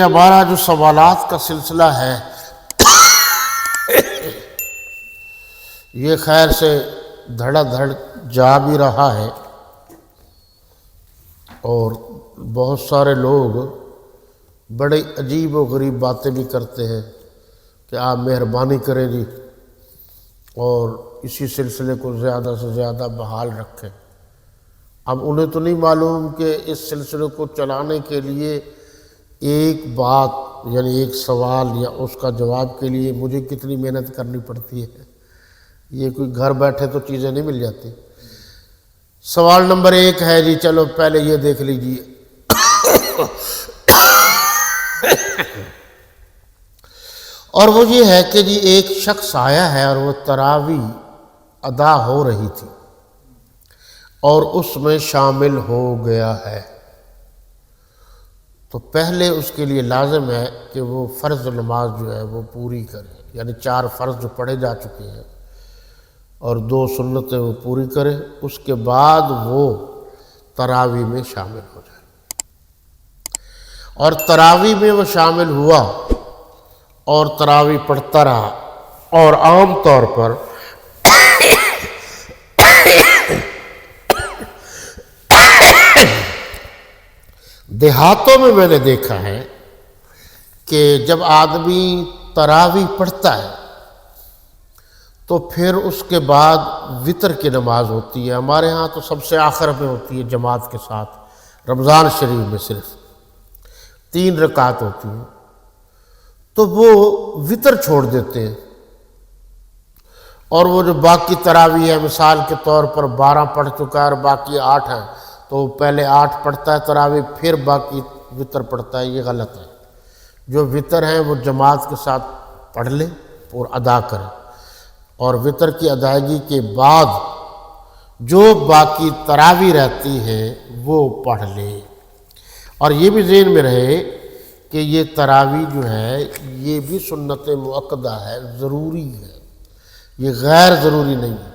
ہمارا جو سوالات کا سلسلہ ہے یہ خیر سے دھڑا دھڑ جا بھی رہا ہے، اور بہت سارے لوگ بڑے عجیب و غریب باتیں بھی کرتے ہیں کہ آپ مہربانی کریں جی اور اسی سلسلے کو زیادہ سے زیادہ بحال رکھیں۔ اب انہیں تو نہیں معلوم کہ اس سلسلے کو چلانے کے لیے ایک بات یعنی ایک سوال یا اس کا جواب کے لیے مجھے کتنی محنت کرنی پڑتی ہے۔ یہ کوئی گھر بیٹھے تو چیزیں نہیں مل جاتی۔ سوال نمبر 1 ہے جی، چلو پہلے یہ دیکھ لیجئے اور وہ یہ ہے کہ جی ایک شخص آیا ہے اور وہ تراویح ادا ہو رہی تھی اور اس میں شامل ہو گیا ہے، تو پہلے اس کے لیے لازم ہے کہ وہ فرض نماز جو ہے وہ پوری کرے، یعنی 4 فرض جو پڑھے جا چکے ہیں اور 2 سنتیں وہ پوری کرے، اس کے بعد وہ تراویح میں شامل ہو جائے۔ اور تراویح میں وہ شامل ہوا اور تراویح پڑھتا رہا، اور عام طور پر دیہاتوں میں نے دیکھا ہے کہ جب آدمی تراویح پڑھتا ہے تو پھر اس کے بعد وتر کی نماز ہوتی ہے۔ ہمارے ہاں تو سب سے آخر میں ہوتی ہے جماعت کے ساتھ، رمضان شریف میں صرف 3 رکعت ہوتی ہیں، تو وہ وتر چھوڑ دیتے ہیں، اور وہ جو باقی تراویح ہے مثال کے طور پر 12 پڑھ چکا ہے اور باقی 8 ہیں، تو پہلے 8 پڑھتا ہے تراویح پھر باقی وتر پڑھتا ہے۔ یہ غلط ہے۔ جو وتر ہیں وہ جماعت کے ساتھ پڑھ لے اور ادا کرے، اور وتر کی ادائیگی کے بعد جو باقی تراویح رہتی ہیں وہ پڑھ لے۔ اور یہ بھی ذہن میں رہے کہ یہ تراویح جو ہے یہ بھی سنت مؤکدہ ہے، ضروری ہے، یہ غیر ضروری نہیں ہے۔